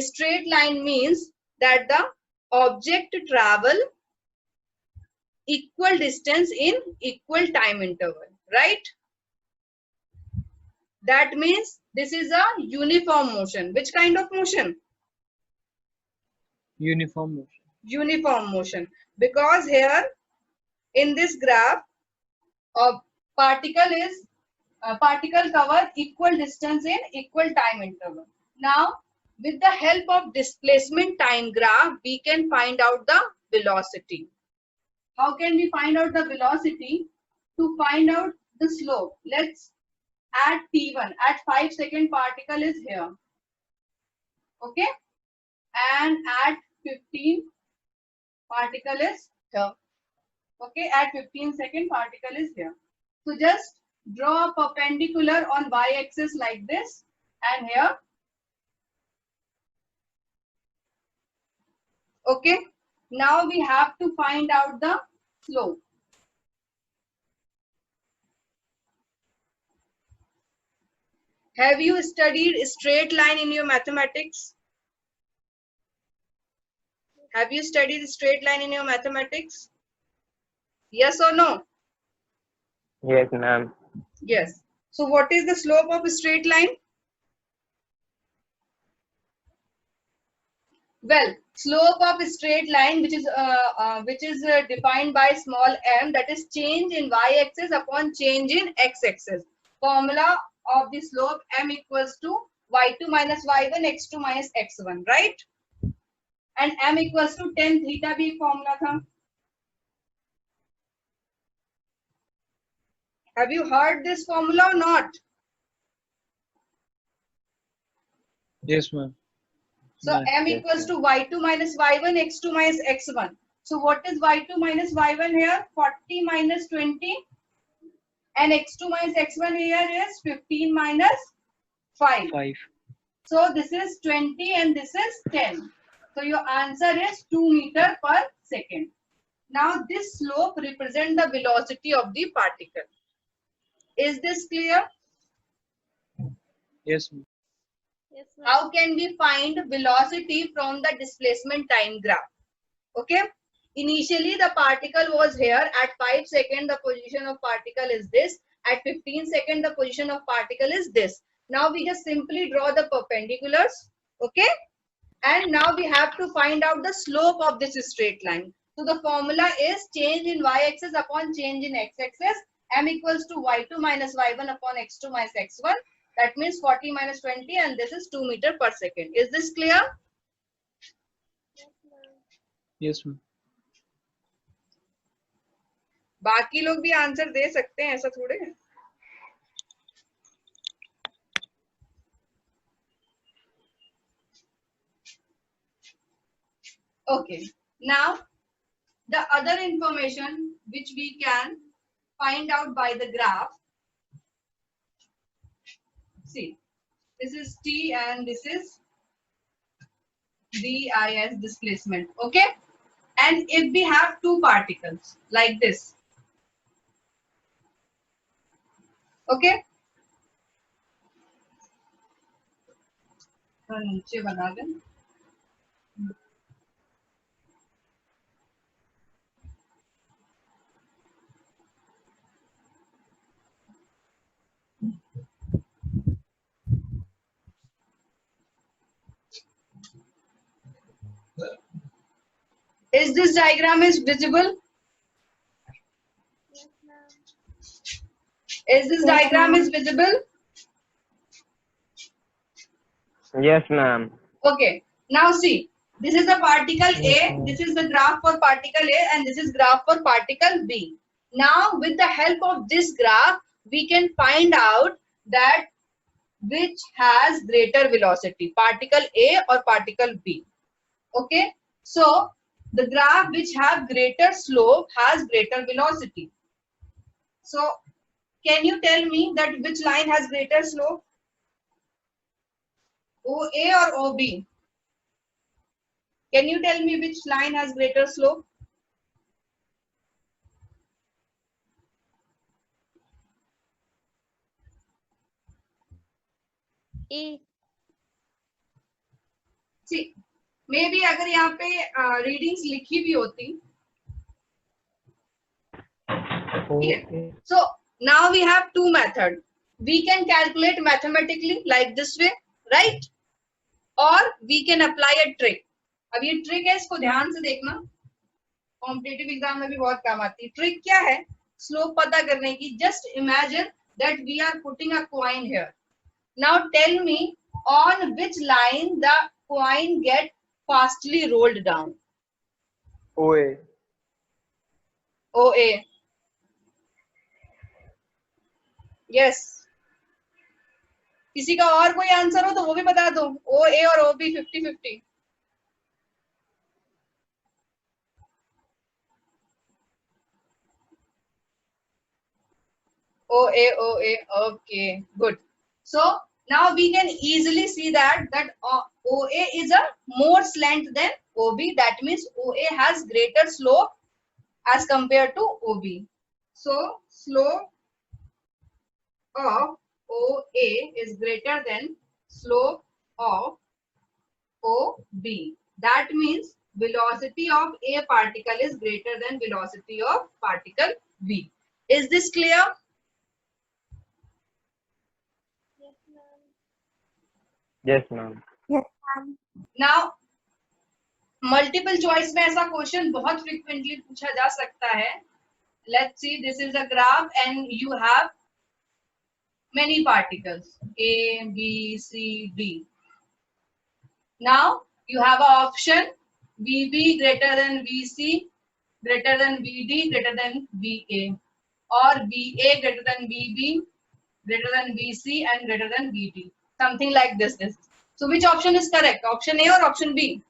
straight line means that the object travel equal distance in equal time interval, right? That means this is a uniform motion. Which kind of motion? Uniform motion. Uniform motion. Because here in this graph, a particle cover equal distance in equal time interval. Now, with the help of displacement time graph, we can find out the velocity. How can we find out the velocity? To find out the slope, let's add T1. At 5 second particle is here. Okay. And at 15 particle is here. Okay. At 15 second particle is here. So just draw a perpendicular on y-axis like this and here. Okay. Now we have to find out the slope. Have you studied straight line in your mathematics? Have you studied straight line in your mathematics? Yes or no? Yes, ma'am. Yes. So what is the slope of a straight line? Well, slope of a straight line, which is defined by small m, that is change in y-axis upon change in x-axis. Formula of the slope m equals to y2 minus y1 x2 minus x1, right? And m equals to tan theta भी एक formula था. Have you heard this formula or not? Yes, ma'am. So No. m equals to y2 minus y1 x2 minus x1. So what is y2 minus y1 here? 40 minus 20. And x2 minus x1 here is 15 minus 5. 5. So this is 20 and this is 10. So your answer is 2 meter per second. Now this slope represents the velocity of the particle. Is this clear? Yes, ma'am. Yes, ma'am. How can we find velocity from the displacement time graph? Okay. Initially the particle was here. At 5 seconds the position of particle is this. At 15 seconds the position of particle is this. Now we just simply draw the perpendiculars. Okay. And now we have to find out the slope of this straight line. So the formula is change in y-axis upon change in x-axis. M equals to y2 minus y1 upon x2 minus x1. That means 40 minus 20 and this is 2 meter per second. Is this clear? Yes, ma'am. Yes, ma'am. बाकी लोग भी answer दे सकते हैं, ऐसा थोड़े है. Okay. Now the other information which we can find out by the graph. See, this is T and this is VIS displacement. Okay. And if we have two particles like this. Okay. नीचे बना दें. Is this diagram is visible? Yes, ma'am. Is this diagram is visible? Yes, ma'am. Okay. Now see, this is the particle A, this is the graph for particle A and this is graph for particle B. Now with the help of this graph, we can find out that which has greater velocity, particle A or particle B. Okay. So the graph which have greater slope has greater velocity. So can you tell me that which line has greater slope? OA or OB? Can you tell me which line has greater slope? A. C maybe अगर यहाँ पे readings लिखी भी होती, Okay. so now we have two method. We can calculate mathematically like this way, right? Or we can apply a trick. अब ये trick है, इसको ध्यान से देखना, कॉम्पिटिटिव एग्जाम में भी बहुत काम आती है। ट्रिक क्या है स्लोप पता करने की? Just imagine that we are putting a coin here. Now tell me on which line the coin get fastly rolled down? OA. OA. Yes. किसी का और कोई आंसर हो तो वो भी बता दो. OA और OB 50-50. OA. Okay, good. So now we can easily see that OA is a more slant than OB. That means OA has greater slope as compared to OB. So slope of OA is greater than slope of OB. That means velocity of A particle is greater than velocity of particle B. Is this clear? Yes, ma'am. Yes, ma'am. Now multiple choice में ऐसा question बहुत frequently पूछा जा सकता है. Let's see, this is a graph and you have many particles A, B, C, D. Now you have an option VB greater than VC, greater than VD, greater than VA, or VA greater than VB, greater than VC, and greater than VD. Something like this. So which option is correct? Option A or option B?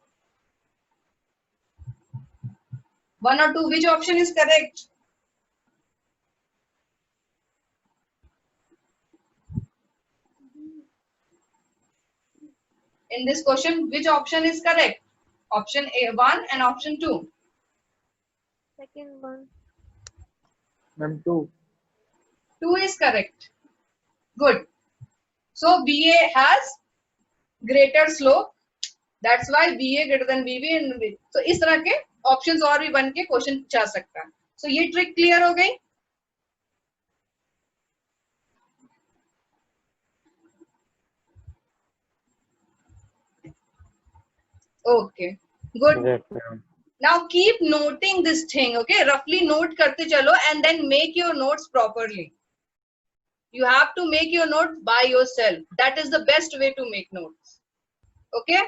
One or two, which option is correct? In this question, which option is correct? Option A1 and option 2. Second one. Ma'am, 2. 2 is correct. Good. So BA has greater slope. That's why BA greater than BB and B. So इस तरह के options और भी बन के question पूछा सकता है. So ये ट्रिक क्लियर हो गई. Okay. Good. Yes, ma'am. Now keep noting this thing, okay? Roughly note करते चलो and then make your notes properly. You have to make your notes by yourself. That is the best way to make notes. Okay?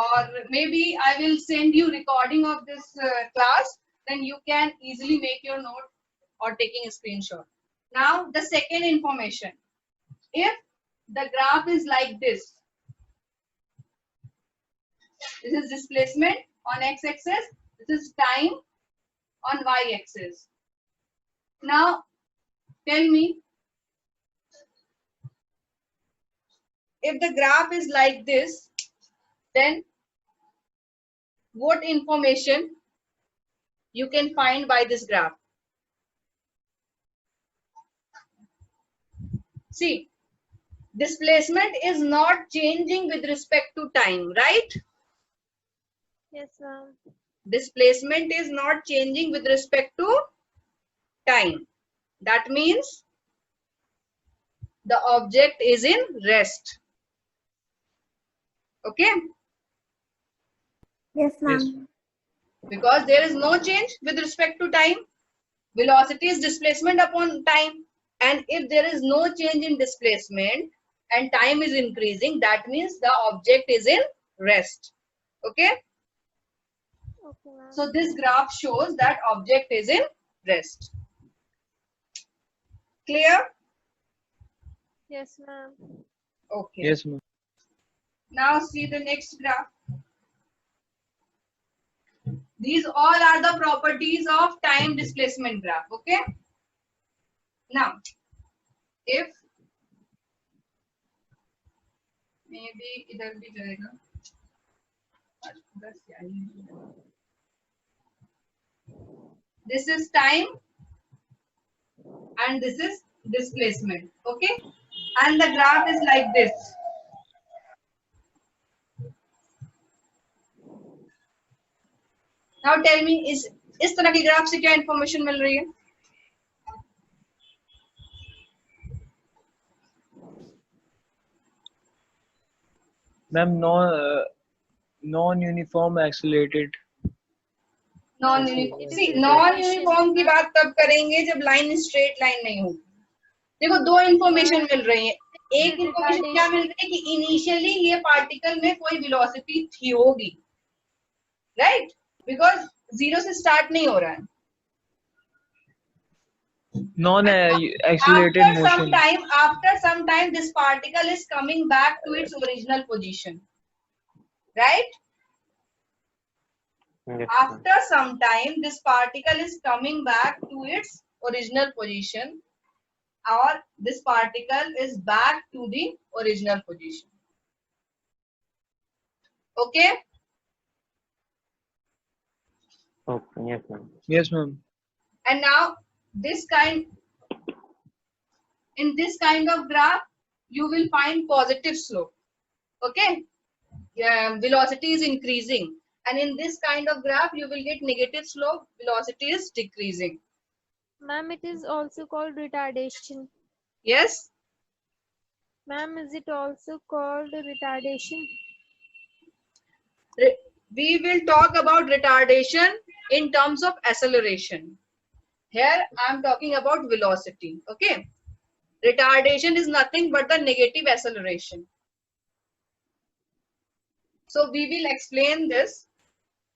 Or maybe I will send you recording of this class. Then you can easily make your note or taking a screenshot. Now the second information. If the graph is like this is displacement on x-axis, this is time on y-axis. Now tell me, if the graph is like this, then what information you can find by this graph? See, displacement is not changing with respect to time, right? Yes, ma'am. Displacement is not changing with respect to time. That means the object is in rest. Okay? Yes, ma'am. Yes. Because there is no change with respect to time. Velocity is displacement upon time. And if there is no change in displacement and time is increasing, that means the object is in rest. Okay? Okay, ma'am. So this graph shows that object is in rest. Clear? Yes, ma'am. Okay. Yes, ma'am. Now see the next graph. These all are the properties of time displacement graph. Okay. Now, if maybe इधर भी जाएगा. This is time and this is displacement. Okay, and the graph is like this. Now tell me, इस तरह के graph से क्या information मिल रही है? Ma'am, non-uniform accelerated. Non uniform की बात तब करेंगे जब लाइन स्ट्रेट लाइन नहीं होगी. देखो दो इंफॉर्मेशन मिल रही है. एक इंफॉर्मेशन क्या मिल रही है कि इनिशियली ये पार्टिकल में कोई वेलोसिटी थी होगी, राइट, बिकॉज जीरो से स्टार्ट नहीं हो रहा है. Non-accelerated motion. After some time this particle is coming back to its original position, right? Yes, After some time this particle is coming back to its original position, or this particle is back to the original position. Okay, okay, yes, ma'am. Yes, ma'am. and now in this kind of graph you will find positive slope. Okay, velocity is increasing, and in this kind of graph you will get negative slope, velocity is decreasing. Ma'am, it is also called retardation. Yes, Ma'am, is it also called retardation? we will talk about retardation in terms of acceleration. Here I am talking about velocity. Okay, retardation is nothing but the negative acceleration. So we will explain this.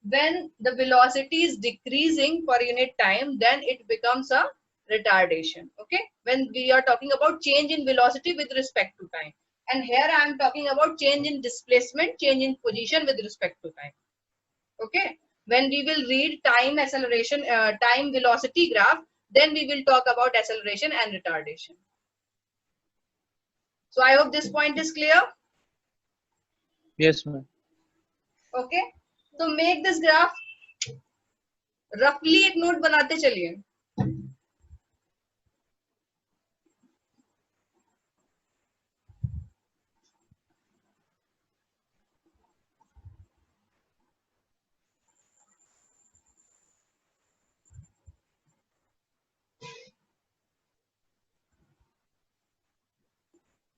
When the velocity is decreasing per unit time, then it becomes a retardation. Okay, when we are talking about change in velocity with respect to time, and here I am talking about change in displacement, change in position with respect to time. Okay, when we will read time acceleration, time velocity graph, then we will talk about acceleration and retardation. So I hope this point is clear. Yes, ma'am. Okay, so make this graph. Roughly एक note बनाते चलिए.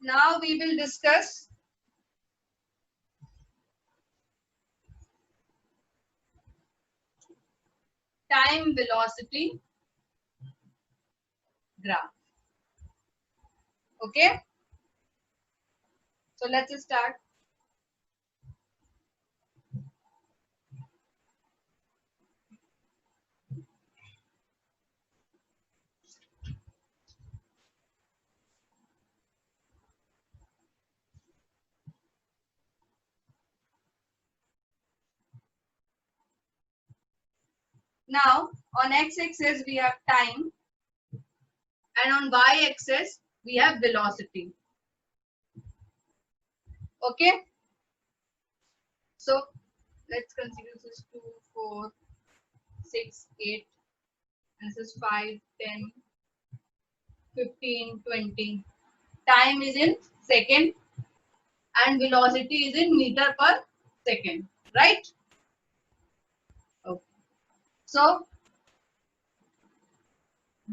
Now we will discuss time velocity graph. Okay, so let's start. Now on x-axis we have time, and on y-axis we have velocity. Okay, so let's consider this 2, 4, 6, 8, and this is 5, 10, 15, 20. Time is in second and velocity is in meter per second, right? Okay. So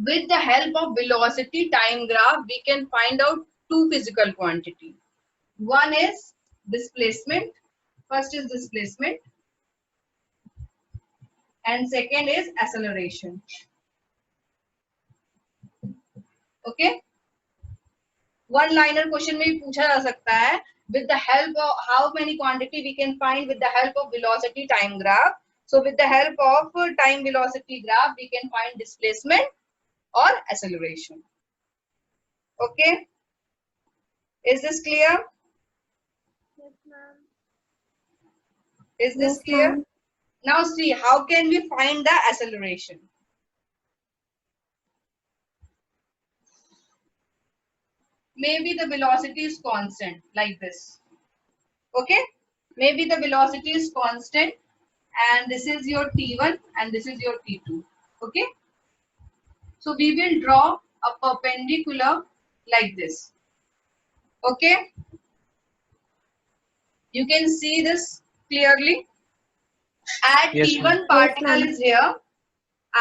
with the help of velocity time graph, we can find out two physical quantity. One is displacement. First is displacement, and second is acceleration. Okay. One liner question में भी पूछा जा सकता है. With the help of how many quantity we can find with the help of velocity time graph. So with the help of time velocity graph, we can find displacement or acceleration. Okay, is this clear? Yes, ma'am. Is this clear? Now see, how can we find the acceleration? Maybe the velocity is constant like this. Okay, maybe the velocity is constant, and this is your t1 and this is your t2. Okay, so we will draw a perpendicular like this. Okay, you can see this clearly. At Yes, T1 ma'am. particle ma'am. is here,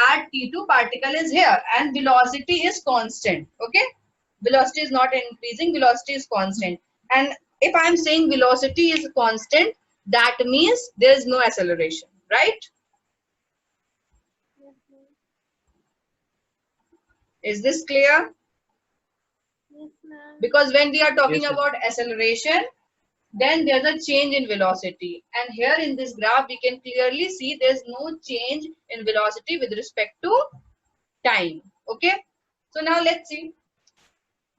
at T2 particle is here, and velocity is constant. Okay, velocity is not increasing, velocity is constant. And if I'm saying velocity is constant, that means there is no acceleration, right? Yes, ma'am. Is this clear? Yes, ma'am. Because when we are talking Yes, ma'am. about acceleration, then there's a change in velocity. And here in this graph, we can clearly see there's no change in velocity with respect to time. Okay, so now let's see.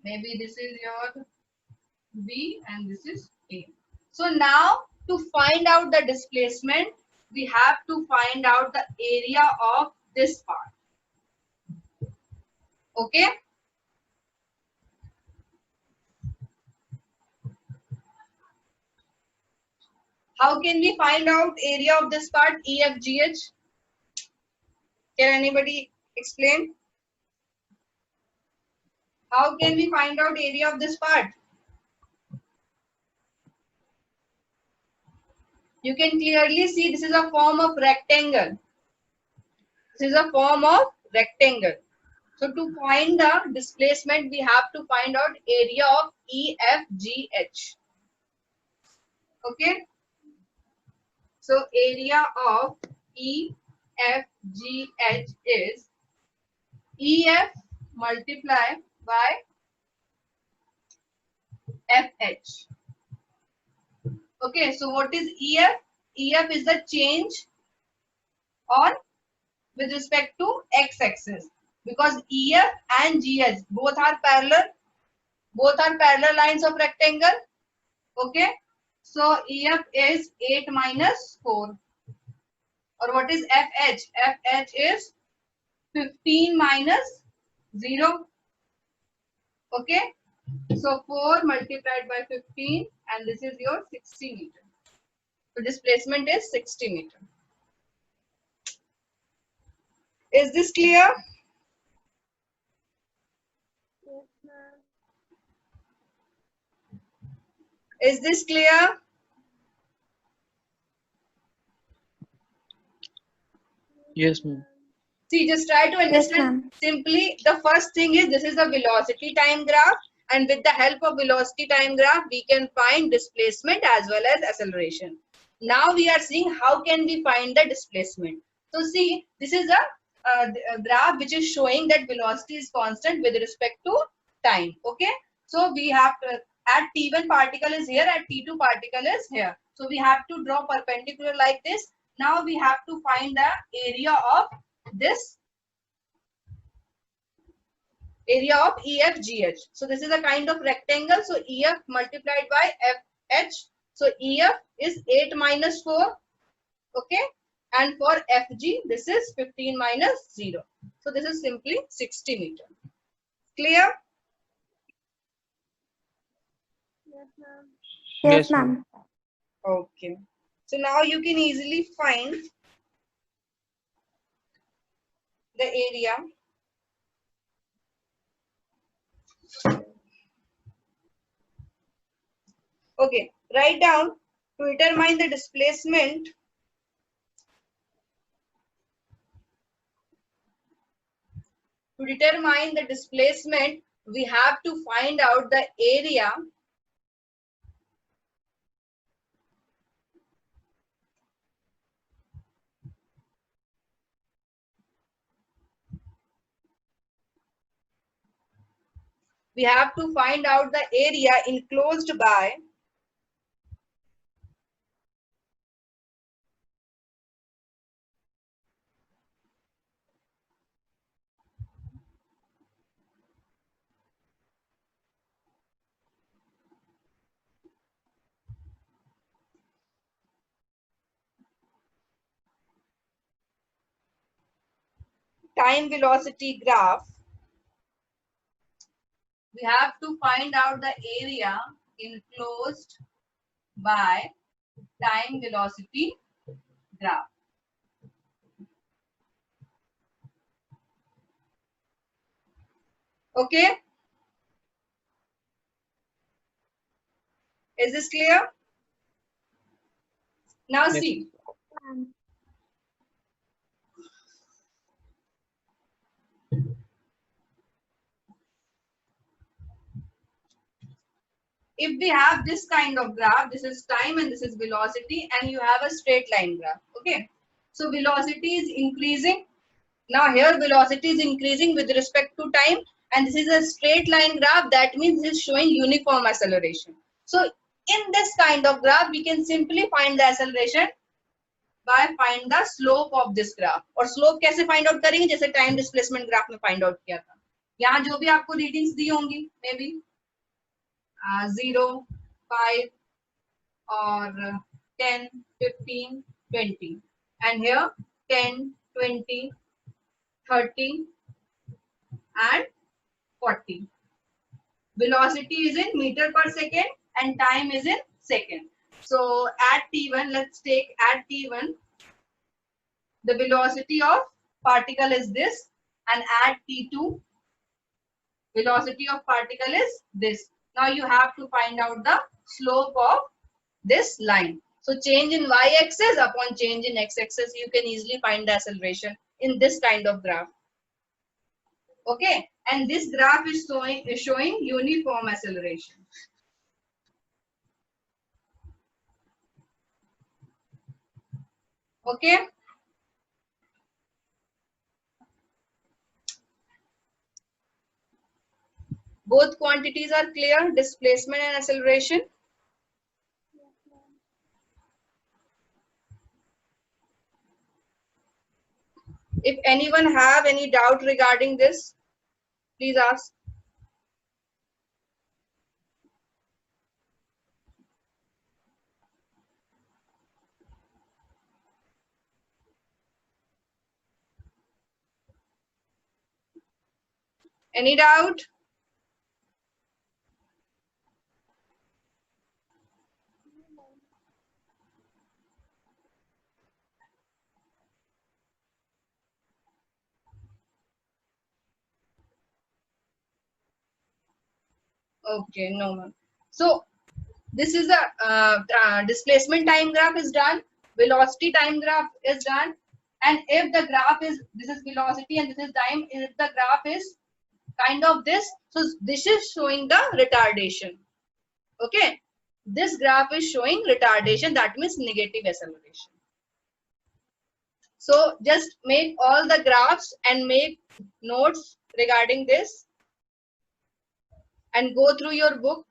Maybe this is your B and this is A. So now to find out the displacement, we have to find out the area of this part. Okay, how can we find out area of this part, EFGH? Can anybody explain? How can we find out area of this part? You can clearly see this is a form of rectangle. This is a form of rectangle. So to find the displacement, we have to find out area of EFGH. Okay. So area of EFGH is EF multiplied by FH. Okay, so what is EF? EF is the change on with respect to x-axis, because EF and GH both are parallel lines of rectangle. Okay, so EF is 8 minus 4. Or what is FH? FH is 15 minus 0. Okay, so 4 multiplied by 15, and this is your 60 meter. So displacement is 60 meter. Is this clear? Yes, ma'am. Is this clear? Yes, ma'am. See, just try to understand. ma'am. Simply, the first thing is this is a velocity time graph, and with the help of velocity time graph, we can find displacement as well as acceleration. Now we are seeing how can we find the displacement. So see, this is a graph which is showing that velocity is constant with respect to time. Okay, so we have to, at T1 particle is here, at T2 particle is here. So we have to draw perpendicular like this. Now we have to find the area of this area of EFGH. So this is a kind of rectangle. So EF multiplied by FH. So EF is 8 minus 4. Okay. And for FG, this is 15 minus 0. So this is simply 60 meter. Clear? Yes, ma'am. Yes, ma'am. Okay. So now you can easily find the area. Okay, write down to determine the displacement. To determine the displacement, we have to find out the area we have to find out the area enclosed by time velocity graph. We have to find out the area enclosed by time velocity graph. Okay, is this clear? Now Yes. see, Ma'am. if we have this kind of graph, this is time and this is velocity, and you have a straight line graph. Okay, so velocity is increasing. Now here velocity is increasing with respect to time, and this is a straight line graph. That means this is showing uniform acceleration. So in this kind of graph, we can simply find the acceleration by find the slope of this graph. और slope कैसे find out करेंगे, जैसे time displacement graph में find out किया था. यहाँ जो भी आपको readings दी होंगी, maybe 0, 5 or 10, 15, 20, and here 10, 20, 30 and 40. Velocity is in meter per second and time is in second. So at t1, let's take at t1, the velocity of particle is this, and at t2, velocity of particle is this. Now you have to find out the slope of this line. So change in y-axis upon change in x-axis, you can easily find the acceleration in this kind of graph. Okay, and this graph is showing uniform acceleration. Okay, both quantities are clear, displacement and acceleration. If anyone have any doubt regarding this, please ask. Any doubt? Okay, no, ma'am. So this is a displacement time graph is done, velocity time graph is done, and if the graph is, this is velocity and this is time, if the graph is kind of this, so this is showing the retardation. Okay, this graph is showing retardation, that means negative acceleration. So just make all the graphs and make notes regarding this and go through your book.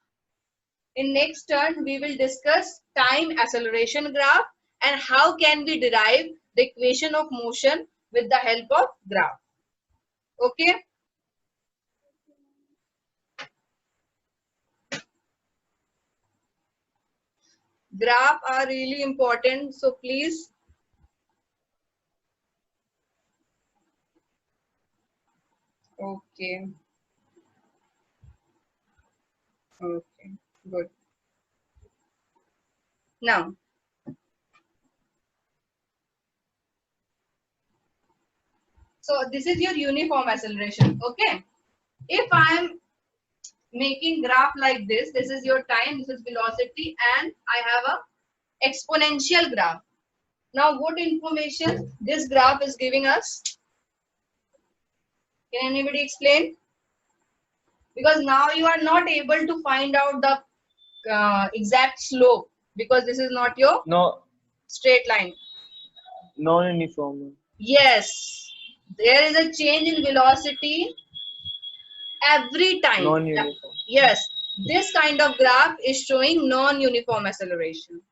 In next turn, we will discuss time acceleration graph and how can we derive the equation of motion with the help of graph. Okay. Graph are really important, so please. Okay. Okay, good. Now, so this is your uniform acceleration. Okay. If I am making graph like this is your time, this is velocity, and I have a exponential graph. Now, what information this graph is giving us? Can anybody explain? Because now you are not able to find out the exact slope because this is not your No, straight line. non-uniform. Yes, there is a change in velocity every time. Non-uniform. Yes, this kind of graph is showing non-uniform acceleration.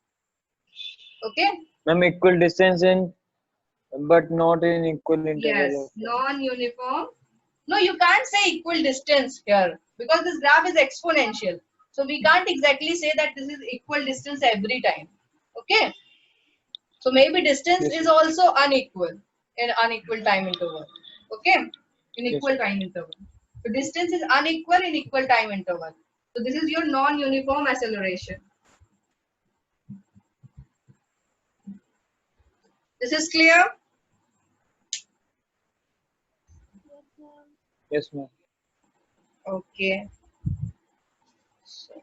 Okay. Ma'am, equal distance in, but not in equal interval. Yes, of time. non-uniform. No, you can't say equal distance here because this graph is exponential. So we can't exactly say that this is equal distance every time. Okay. So maybe distance Yes. is also unequal in unequal time interval. Okay. In Yes. equal time interval. So distance is unequal in equal time interval. So this is your non-uniform acceleration. This is clear? Yes, ma'am. Yes, ma'am. Okay. So,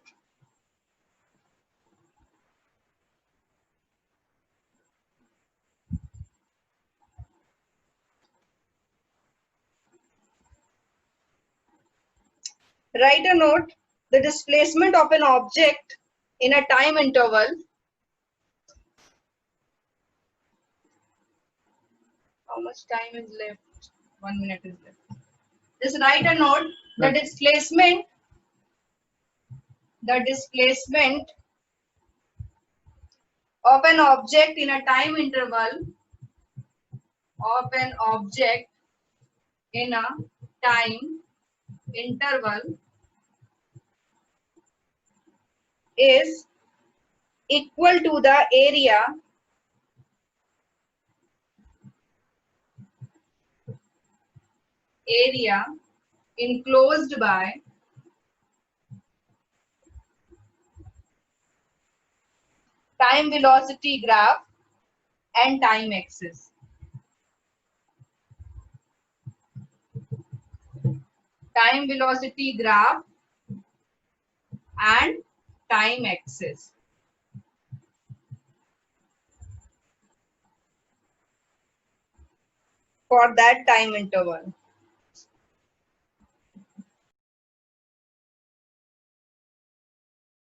write a note. The displacement of an object in a time interval. How much time is left? 1 minute is left. Just write a note. The displacement of an object in a time interval of an object in a time interval is equal to the area enclosed by time velocity graph and time axis. Time velocity graph and time axis for that time interval.